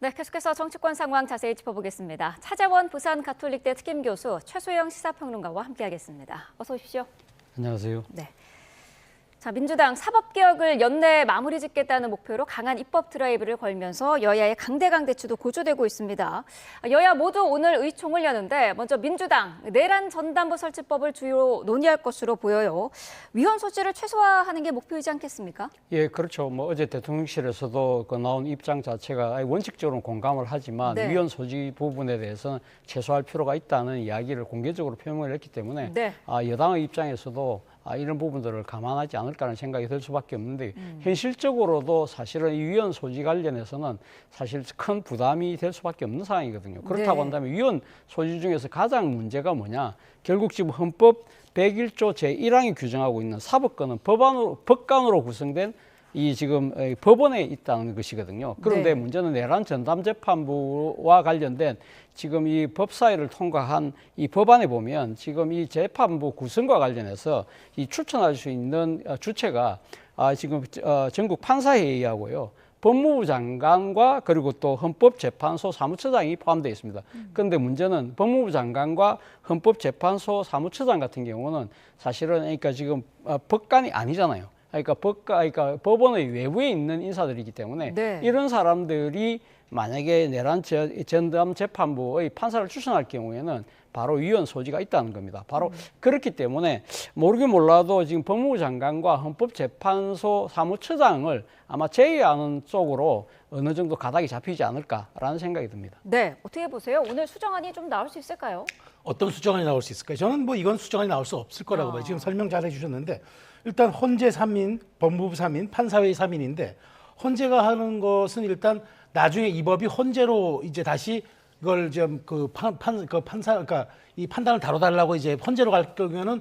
네, 계속해서 정치권 상황 자세히 짚어보겠습니다. 차재원 부산 가톨릭대 특임교수 최소영 시사평론가와 함께하겠습니다. 어서 오십시오. 안녕하세요. 네. 자, 민주당 사법개혁을 연내 마무리 짓겠다는 목표로 강한 입법 드라이브를 걸면서 여야의 강대강 대치도 고조되고 있습니다. 여야 모두 오늘 의총을 여는데 먼저 민주당 내란 전담부 설치법을 주요 논의할 것으로 보여요. 위헌 소지를 최소화하는 게 목표이지 않겠습니까? 예, 그렇죠. 어제 대통령실에서도 그 나온 입장 자체가 원칙적으로는 공감을 하지만 네. 위헌 소지 부분에 대해서는 최소화할 필요가 있다는 이야기를 공개적으로 표명을 했기 때문에 네. 여당의 입장에서도 이런 부분들을 감안하지 않을까라는 생각이 들 수밖에 없는데 현실적으로도 사실은 이 위헌 소지 관련해서는 사실 큰 부담이 될 수밖에 없는 상황이거든요. 그렇다고 네. 한다면 위헌 소지 중에서 가장 문제가 뭐냐? 결국 지금 헌법 101조 제1항이 규정하고 있는 사법권은 법관으로 구성된 이 지금 법원에 있다는 것이거든요. 그런데 네. 문제는 내란 전담재판부와 관련된 지금 이 법사위를 통과한 이 법안에 보면 지금 이 재판부 구성과 관련해서 이 추천할 수 있는 주체가 지금 전국 판사회의하고요. 법무부 장관과 그리고 또 헌법재판소 사무처장이 포함되어 있습니다. 그런데 문제는 법무부 장관과 헌법재판소 사무처장 같은 경우는 사실은 그러니까 지금 법관이 아니잖아요. 그러니까 법원의 외부에 있는 인사들이기 때문에 네. 이런 사람들이 만약에 내란 전담 재판부의 판사를 추천할 경우에는 바로 위헌 소지가 있다는 겁니다. 바로 그렇기 때문에 모르긴 몰라도 지금 법무부 장관과 헌법재판소 사무처장을 아마 제외하는 쪽으로 어느 정도 가닥이 잡히지 않을까라는 생각이 듭니다. 네, 어떻게 보세요? 오늘 수정안이 좀 나올 수 있을까요? 어떤 수정안이 나올 수 있을까요? 저는 이건 수정안이 나올 수 없을 거라고 봐요. 지금 설명 잘 해주셨는데 일단 헌재 3인, 법무부 3인, 판사회의 3인인데 헌재가 하는 것은 일단 나중에 이 법이 헌재로 이제 다시 이걸 좀 판사 그러니까 이 판단을 다뤄달라고 이제 헌재로 갈 경우에는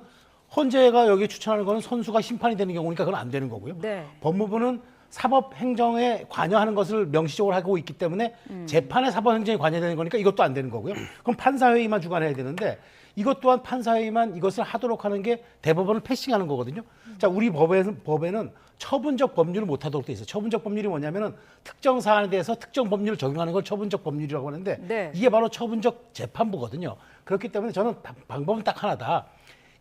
헌재가 여기 추천하는 거는 선수가 심판이 되는 경우니까 그건 안 되는 거고요. 네. 법무부는 사법 행정에 관여하는 것을 명시적으로 하고 있기 때문에 재판에 사법 행정에 관여되는 거니까 이것도 안 되는 거고요. 그럼 판사회의만 주관해야 되는데 이것 또한 판사회의만 이것을 하도록 하는 게 대법원을 패싱하는 거거든요. 자, 우리 법에는 처분적 법률을 못 하도록 돼 있어요. 처분적 법률이 뭐냐면은 특정 사안에 대해서 특정 법률을 적용하는 걸 처분적 법률이라고 하는데 네. 이게 바로 처분적 재판부거든요. 그렇기 때문에 저는 방법은 딱 하나다.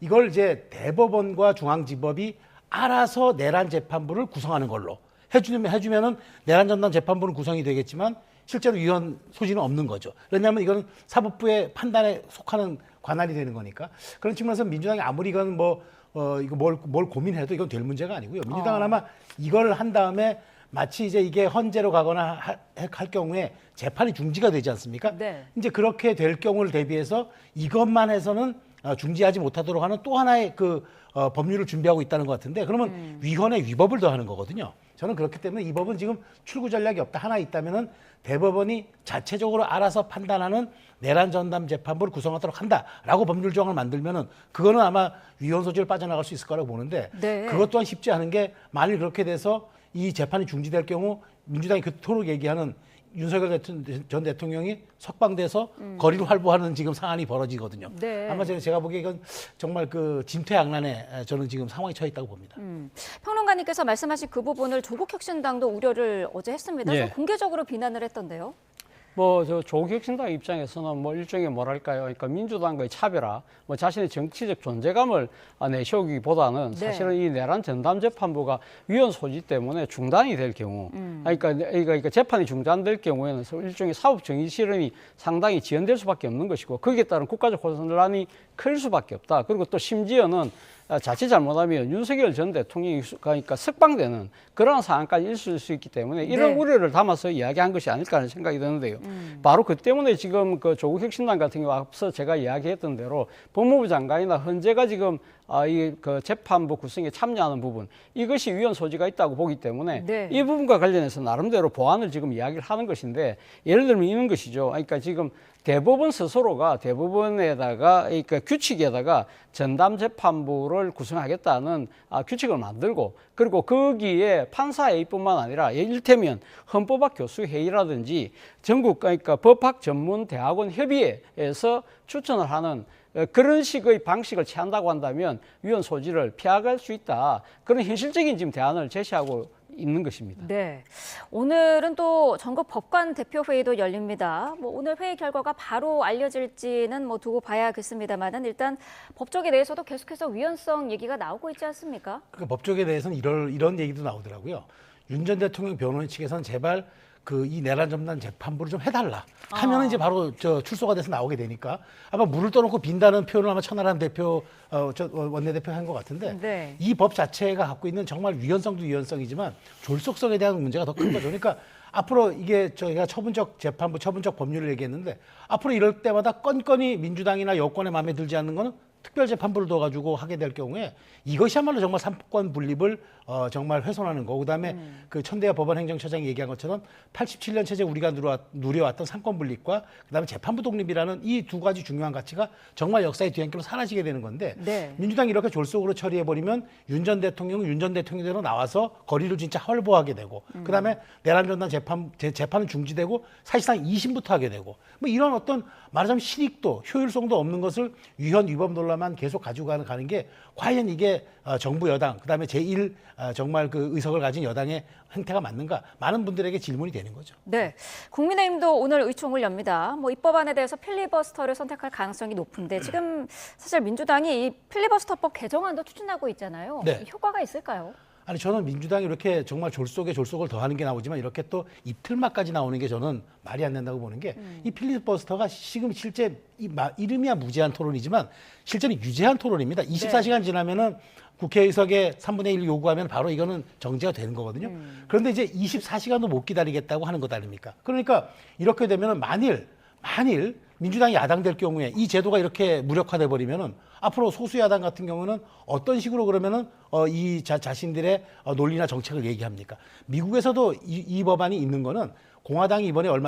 이걸 이제 대법원과 중앙지법이 알아서 내란 재판부를 구성하는 걸로 해주면은 내란 전담 재판부는 구성이 되겠지만 실제로 위헌 소지는 없는 거죠. 왜냐하면 이거는 사법부의 판단에 속하는 관할이 되는 거니까. 그런 측면에서 민주당이 아무리 이건 이거 뭘 고민해도 이건 될 문제가 아니고요. 민주당은 아마 이걸 한 다음에 마치 이제 이게 헌재로 가거나 할 경우에 재판이 중지가 되지 않습니까? 네. 이제 그렇게 될 경우를 대비해서 이것만 해서는 중지하지 못하도록 하는 또 하나의 법률을 준비하고 있다는 것 같은데 그러면 위헌에 위법을 더하는 거거든요. 저는 그렇기 때문에 이 법은 지금 출구 전략이 없다. 하나 있다면은 대법원이 자체적으로 알아서 판단하는 내란 전담 재판부를 구성하도록 한다라고 법률 조항을 만들면은 그거는 아마 위헌 소지를 빠져나갈 수 있을 거라고 보는데 네. 그것 또한 쉽지 않은 게 만일 그렇게 돼서 이 재판이 중지될 경우 민주당이 그토록 얘기하는 윤석열 전 대통령이 석방돼서 거리를 활보하는 지금 상황이 벌어지거든요. 네. 아마 제가 보기에 이건 정말 진퇴양난에 저는 지금 상황이 처해 있다고 봅니다. 평론가님께서 말씀하신 그 부분을 조국혁신당도 우려를 어제 했습니다. 예. 좀 공개적으로 비난을 했던데요. 조국혁신당 입장에서는 일종의 뭐랄까요, 그러니까 민주당과의 차별화, 자신의 정치적 존재감을 내세우기보다는 네. 사실은 이 내란 전담 재판부가 위헌 소지 때문에 중단이 될 경우, 그러니까 재판이 중단될 경우에는 일종의 사법 정의 실현이 상당히 지연될 수밖에 없는 것이고 거기에 따른 국가적 혼란이 클 수밖에 없다. 그리고 또 심지어는 자칫 잘못하면 윤석열 전 대통령이 그러니까 석방되는 그런 상황까지 있을 수 있기 때문에 이런 네. 우려를 담아서 이야기한 것이 아닐까 하는 생각이 드는데요. 바로 그 때문에 지금 조국혁신당 같은 경우 앞서 제가 이야기했던 대로 법무부 장관이나 헌재가 지금 재판부 구성에 참여하는 부분 이것이 위헌 소지가 있다고 보기 때문에 네. 이 부분과 관련해서 나름대로 보완을 지금 이야기를 하는 것인데 예를 들면 이런 것이죠. 그러니까 지금 대법원 스스로가 대법원에다가 그러니까 규칙에다가 전담 재판부를 구성하겠다는 규칙을 만들고 그리고 거기에 판사회의뿐만 아니라 이를테면 헌법학 교수회의라든지 전국 그러니까 법학 전문 대학원 협의회에서 추천을 하는 그런 식의 방식을 취한다고 한다면 위헌 소지를 피해갈 수 있다. 그런 현실적인 지금 대안을 제시하고 있는 것입니다. 네. 오늘은 또 전국 법관 대표 회의도 열립니다. 뭐 오늘 회의 결과가 바로 알려질지는 뭐 두고 봐야겠습니다만은 일단 법조계 내에서도 계속해서 위헌성 얘기가 나오고 있지 않습니까? 그 법조계 대해서는 이런 얘기도 나오더라고요. 윤 전 대통령 변호인 측에서는 제발 이 내란 점단 재판부를 좀 해달라 하면은 이제 바로 출소가 돼서 나오게 되니까 아마 물을 떠놓고 빈다는 표현을 아마 천하람 대표 원내대표 한 것 같은데 네. 이 법 자체가 갖고 있는 정말 위헌성도 위헌성이지만 졸속성에 대한 문제가 더 큰 거죠. 그러니까 앞으로 이게 저희가 처분적 재판부, 처분적 법률을 얘기했는데 앞으로 이럴 때마다 건건이 민주당이나 여권의 마음에 들지 않는 거는 특별재판부를 둬가지고 하게 될 경우에 이것이야말로 정말 삼권 분립을 정말 훼손하는 거. 그다음에 그 천대야 법원행정처장이 얘기한 것처럼 87년 체제 우리가 누려왔던 삼권 분립과 그다음에 재판부 독립이라는 이 두 가지 중요한 가치가 정말 역사의 뒤안길로 사라지게 되는 건데 네. 민주당이 이렇게 졸속으로 처리해버리면 윤 전 대통령은 윤 전 대통령대로 나와서 거리를 진짜 활보하게 되고 그다음에 내란 전단 재판은 중지되고 사실상 2심부터 하게 되고 뭐 이런 어떤 말하자면 실익도 효율성도 없는 것을 위헌 위법 논란만 계속 가지고 가는 게 과연 이게 정부 여당 그다음에 제1 정말 그 의석을 가진 여당의 행태가 맞는가 많은 분들에게 질문이 되는 거죠. 네. 국민의힘도 오늘 의총을 엽니다. 뭐 입법안에 대해서 필리버스터를 선택할 가능성이 높은데 지금 사실 민주당이 이 필리버스터법 개정안도 추진하고 있잖아요. 네. 효과가 있을까요? 아니 저는 민주당이 이렇게 정말 졸속에 졸속을 더하는 게 나오지만 이렇게 또 이틀막까지 나오는 게 저는 말이 안 된다고 보는 게 이 필리버스터가 지금 실제 이름이야 무제한 토론이지만 실제는 유제한 토론입니다. 24시간 지나면은 국회의석의 3분의 1 요구하면 바로 이거는 정지가 되는 거거든요. 그런데 이제 24시간도 못 기다리겠다고 하는 것 아닙니까? 그러니까 이렇게 되면은 만일 민주당이 야당될 경우에 이 제도가 이렇게 무력화돼 버리면은 앞으로 소수 야당 같은 경우는 어떤 식으로 그러면은 자신들의 논리나 정책을 얘기합니까? 미국에서도 이 법안이 있는 거는 공화당이 이번에 얼마